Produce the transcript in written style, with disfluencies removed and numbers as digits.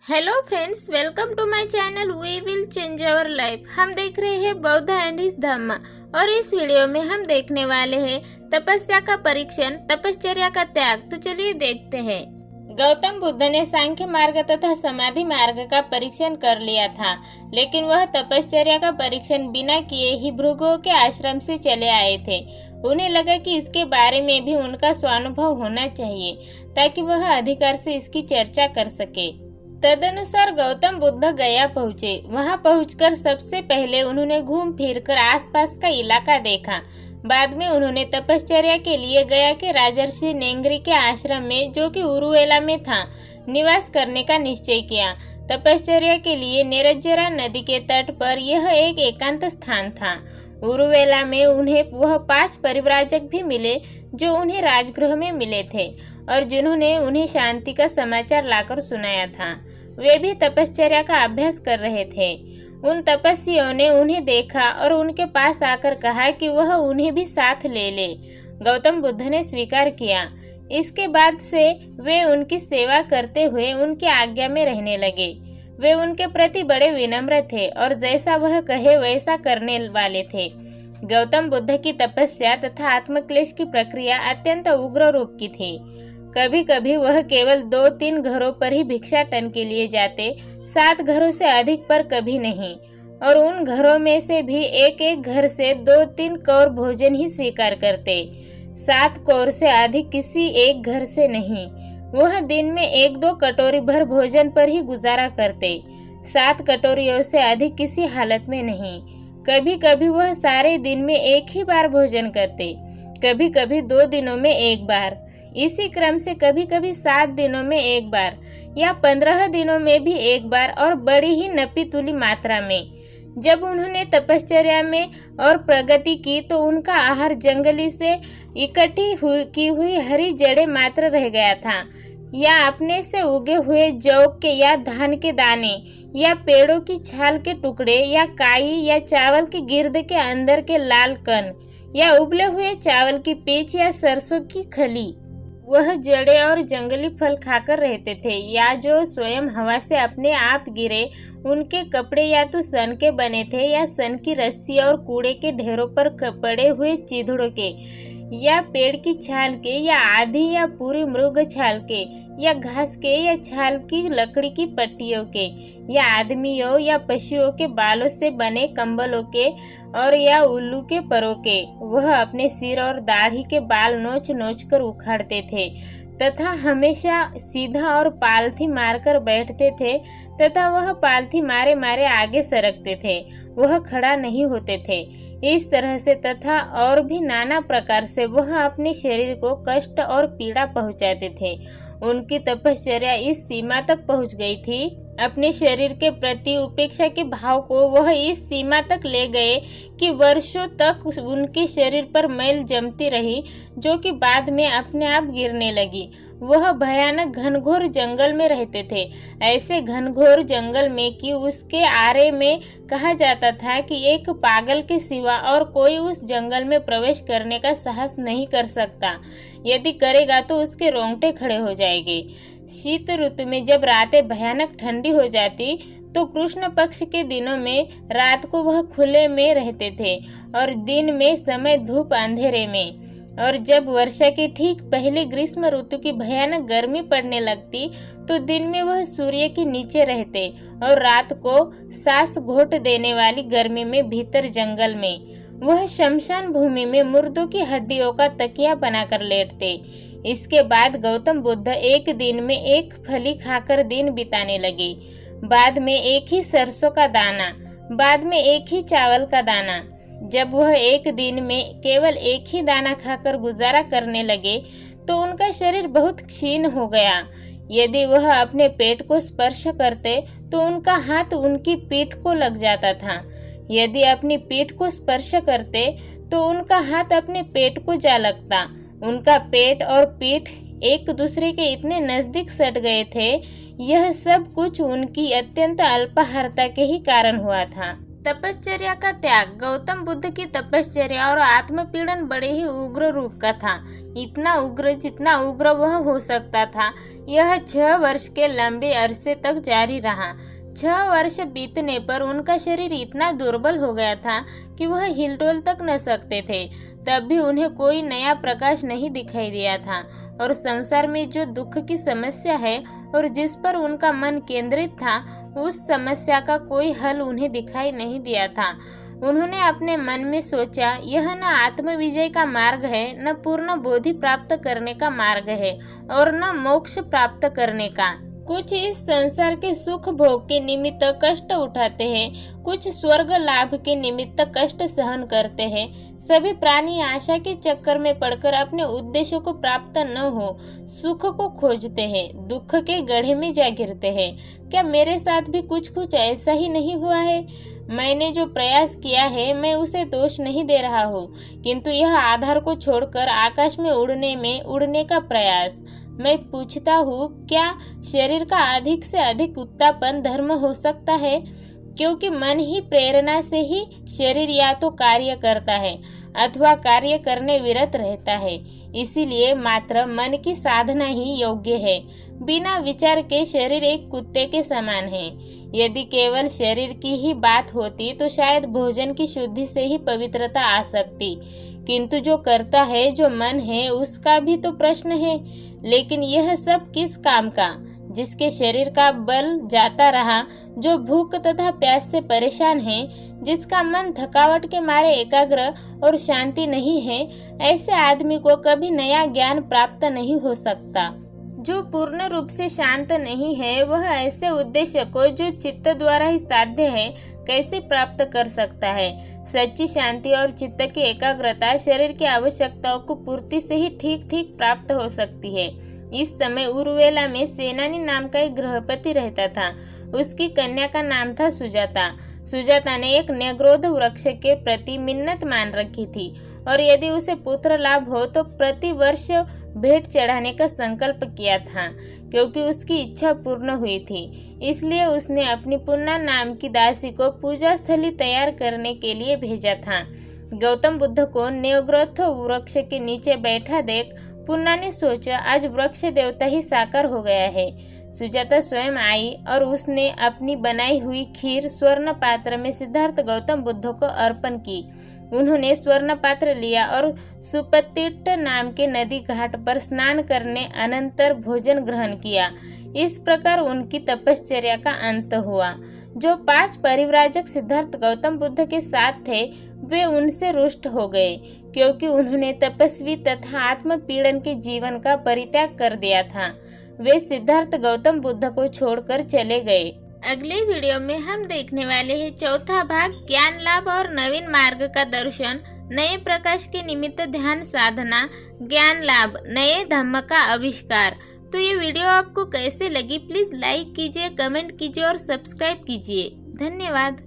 Hello friends, welcome to my channel we will change our life. हम देख रहे हैं बौद्ध एंड हिज धम्म और इस वीडियो में हम देखने वाले हैं तपस्या का परीक्षण, तपश्चर्या का त्याग। तो चलिए देखते हैं। गौतम बुद्ध ने सांख्य मार्ग तथा समाधि मार्ग का परीक्षण कर लिया था, लेकिन वह तपश्चर्या का परीक्षण बिना किए ही भृगुओं के आश्रम से चले आए थे। उन्हें लगा कि इसके बारे में भी उनका स्वानुभव होना चाहिए ताकि वह अधिकार से इसकी चर्चा कर सके। तदनुसार गौतम बुद्ध गया पहुँचे। वहां पहुंचकर सबसे पहले उन्होंने घूम फिर कर आसपास का इलाका देखा। बाद में उन्होंने तपश्चर्या के लिए गया के राजर्षि नेंगरी के आश्रम में, जो कि उरुवेला में था, निवास करने का निश्चय किया। तपश्चर्या के लिए नेरज्जरा नदी के तट पर यह एक एकांत स्थान था। उरुवेला में उन्हें वह 5 परिव्राजक भी मिले जो उन्हें राजगृह में मिले थे और जिन्होंने उन्हें शांति का समाचार लाकर सुनाया था। वे भी तपश्चर्या का अभ्यास कर रहे थे। उन तपस्वियों ने उन्हें देखा और उनके पास आकर कहा कि वह उन्हें भी साथ ले ले। गौतम बुद्ध ने स्वीकार किया। इसके बाद से वे उनकी सेवा करते हुए उनकी आज्ञा में रहने लगे। वे उनके प्रति बड़े विनम्र थे और जैसा वह कहे वैसा करने वाले थे। गौतम बुद्ध की तपस्या तथा आत्मक्लेश की प्रक्रिया अत्यंत उग्र रूप की थी। कभी कभी वह केवल 2-3 घरों पर ही भिक्षाटन के लिए जाते, 7 घरों से अधिक पर कभी नहीं, और उन घरों में से भी एक घर से 2-3 कौर भोजन ही स्वीकार करते। 7 कौर से अधिक किसी एक घर से नहीं। वह दिन में 1-2 कटोरी भर भोजन पर ही गुजारा करते। 7 कटोरियों से अधिक किसी हालत में नहीं। कभी कभी वह सारे दिन में एक ही बार भोजन करते, कभी कभी 2 दिनों में एक बार। इसी क्रम से कभी कभी 7 दिनों में एक बार या 15 दिनों में भी एक बार, और बड़ी ही नपी-तुली मात्रा में। जब उन्होंने तपश्चर्या में और प्रगति की तो उनका आहार जंगली से इकट्ठी की हुई हरी जड़ें मात्र रह गया था, या अपने से उगे हुए जौ के या धान के दाने, या पेड़ों की छाल के टुकड़े, या काई, या चावल की गिर्द के अंदर के लाल कण, या उबले हुए चावल की पीच, या सरसों की खली। वह जड़ें और जंगली फल खाकर रहते थे, या जो स्वयं हवा से अपने आप गिरे। उनके कपड़े या तो सन के बने थे, या सन की रस्सी और कूड़े के ढेरों पर पड़े हुए चीथड़ों के, या पेड़ की छाल के, या आधी या पूरी मृग छाल के, या घास के, या छाल की लकड़ी की पट्टियों के, या आदमियों या पशुओं के बालों से बने कंबलों के, और या उल्लू के परों के। वह अपने सिर और दाढ़ी के बाल नोच नोच कर उखाड़ते थे तथा हमेशा सीधा और पालथी मारकर बैठते थे, तथा वह पालथी मारे मारे आगे सरकते थे। वह खड़ा नहीं होते थे। इस तरह से तथा और भी नाना प्रकार से वह अपने शरीर को कष्ट और पीड़ा पहुंचाते थे। उनकी तपश्चर्या इस सीमा तक पहुंच गई थी। अपने शरीर के प्रति उपेक्षा के भाव को वह इस सीमा तक ले गए कि वर्षों तक उनके शरीर पर मैल जमती रही, जो कि बाद में अपने आप गिरने लगी। वह भयानक घनघोर जंगल में रहते थे, ऐसे घनघोर जंगल में कि उसके आरे में कहा जाता था कि एक पागल के सिवा और कोई उस जंगल में प्रवेश करने का साहस नहीं कर सकता। यदि करेगा तो उसके रोंगटे खड़े हो जाएंगे। शीत ऋतु में जब रातें भयानक ठंडी हो जाती तो कृष्ण पक्ष के दिनों में रात को वह खुले में रहते थे और दिन में समय धूप अंधेरे में। और जब वर्षा के ठीक पहले ग्रीष्म ऋतु की भयानक गर्मी पड़ने लगती तो दिन में वह सूर्य के नीचे रहते और रात को सांस घोट देने वाली गर्मी में भीतर जंगल में वह शमशान भूमि में मुर्दों की हड्डियों का तकिया बनाकर लेटते। इसके बाद गौतम बुद्ध एक दिन में एक फली खाकर दिन बिताने लगे, बाद में एक ही सरसों का दाना, बाद में एक ही चावल का दाना। जब वह एक दिन में केवल एक ही दाना खाकर गुजारा करने लगे तो उनका शरीर बहुत क्षीण हो गया। यदि वह अपने पेट को स्पर्श करते तो उनका हाथ उनकी पीठ को लग जाता था। यदि अपनी पीठ को स्पर्श करते तो उनका हाथ अपने पेट को जा लगता। उनका पेट और पीठ एक दूसरे के इतने नजदीक सट गए थे। यह सब कुछ उनकी अत्यंत अल्पाहारता के ही कारण हुआ था। तपश्चर्या का त्याग। गौतम बुद्ध की तपश्चर्या और आत्मपीड़न बड़े ही उग्र रूप का था, इतना उग्र जितना उग्र वह हो सकता था। यह 6 वर्ष के लंबे अरसे तक जारी रहा। 6 वर्ष बीतने पर उनका शरीर इतना दुर्बल हो गया था कि वह हिलडोल तक न सकते थे। तब भी उन्हें कोई नया प्रकाश नहीं दिखाई दिया था और संसार में जो दुख की समस्या है और जिस पर उनका मन केंद्रित था, उस समस्या का कोई हल उन्हें दिखाई नहीं दिया था। उन्होंने अपने मन में सोचा, यह न आत्मविजय का मार्ग है, न पूर्ण बोधि प्राप्त करने का मार्ग है और न मोक्ष प्राप्त करने का। कुछ इस संसार के सुख भोग के निमित्त कष्ट उठाते हैं, कुछ स्वर्ग लाभ के निमित्त कष्ट सहन करते हैं। सभी प्राणी आशा के चक्कर में पड़कर अपने उद्देश्य को प्राप्त न हो सुख को खोजते हैं, दुख के गड्ढे में जा गिरते हैं। क्या मेरे साथ भी कुछ ऐसा ही नहीं हुआ है? मैंने जो प्रयास किया है, मैं उसे दोष नहीं दे रहा हूँ, किंतु यह आधार को छोड़कर आकाश में उड़ने का प्रयास। मैं पूछता हूँ, क्या शरीर का अधिक से अधिक उत्तापन धर्म हो सकता है? क्योंकि मन ही प्रेरणा से ही शरीर या तो कार्य करता है अथवा कार्य करने विरत रहता है। इसीलिए मात्र मन की साधना ही योग्य है। बिना विचार के शरीर एक कुत्ते के समान है। यदि केवल शरीर की ही बात होती तो शायद भोजन की शुद्धि से ही पवित्रता आ सकती, किंतु जो करता है, जो मन है, उसका भी तो प्रश्न है। लेकिन यह सब किस काम का? जिसके शरीर का बल जाता रहा, जो भूख तथा प्यास से परेशान है, जिसका मन थकावट के मारे एकाग्र और शांति नहीं है, ऐसे आदमी को कभी नया ज्ञान प्राप्त नहीं हो सकता। जो पूर्ण रूप से शांत नहीं है, वह ऐसे उद्देश्य को जो चित्त द्वारा ही साध्य है, कैसे प्राप्त कर सकता है? सच्ची शांति और चित्त की एकाग्रता शरीर की आवश्यकताओं को पूर्ति से ही ठीक ठीक प्राप्त हो सकती है। इस समय उरुवेला में सेनानी नाम का एक गृहपति रहता था। उसकी कन्या का नाम था सुजाता। सुजाता ने एक न्यग्रोध वृक्ष के प्रति मिन्नत मान रखी थी और यदि उसे पुत्र लाभ हो तो प्रति वर्ष भेंट चढ़ाने का संकल्प किया था। क्योंकि उसकी इच्छा पूर्ण हुई थी, इसलिए उसने अपनी पुन्ना नाम की दासी को पूजा स्थली तैयार करने के लिए भेजा था। गौतम बुद्ध को न्यग्रोध वृक्ष के नीचे बैठा देख पुन्ना ने सोचा, आज वृक्ष देवता ही साकार हो गया है। सुजाता स्वयं आई और उसने अपनी बनाई हुई खीर स्वर्ण पात्र में सिद्धार्थ गौतम बुद्ध को अर्पण की। उन्होंने स्वर्ण पात्र लिया और सुपतिट्ट नाम के नदी घाट पर स्नान करने अनंतर भोजन ग्रहण किया। इस प्रकार उनकी तपश्चर्या का अंत हुआ। जो 5 परिव्राजक सिद्धार्थ गौतम बुद्ध के साथ थे, वे उनसे रुष्ट हो गए, क्योंकि उन्होंने तपस्वी तथा आत्मपीड़न के जीवन का परित्याग कर दिया था। वे सिद्धार्थ गौतम बुद्ध को छोड़कर चले गए। अगले वीडियो में हम देखने वाले हैं चौथा भाग, ज्ञान लाभ और नवीन मार्ग का दर्शन, नए प्रकाश के निमित्त ध्यान साधना, ज्ञान लाभ, नए धम्म का आविष्कार। तो ये वीडियो आपको कैसे लगी? प्लीज लाइक कीजिए, कमेंट कीजिए और सब्सक्राइब कीजिए। धन्यवाद।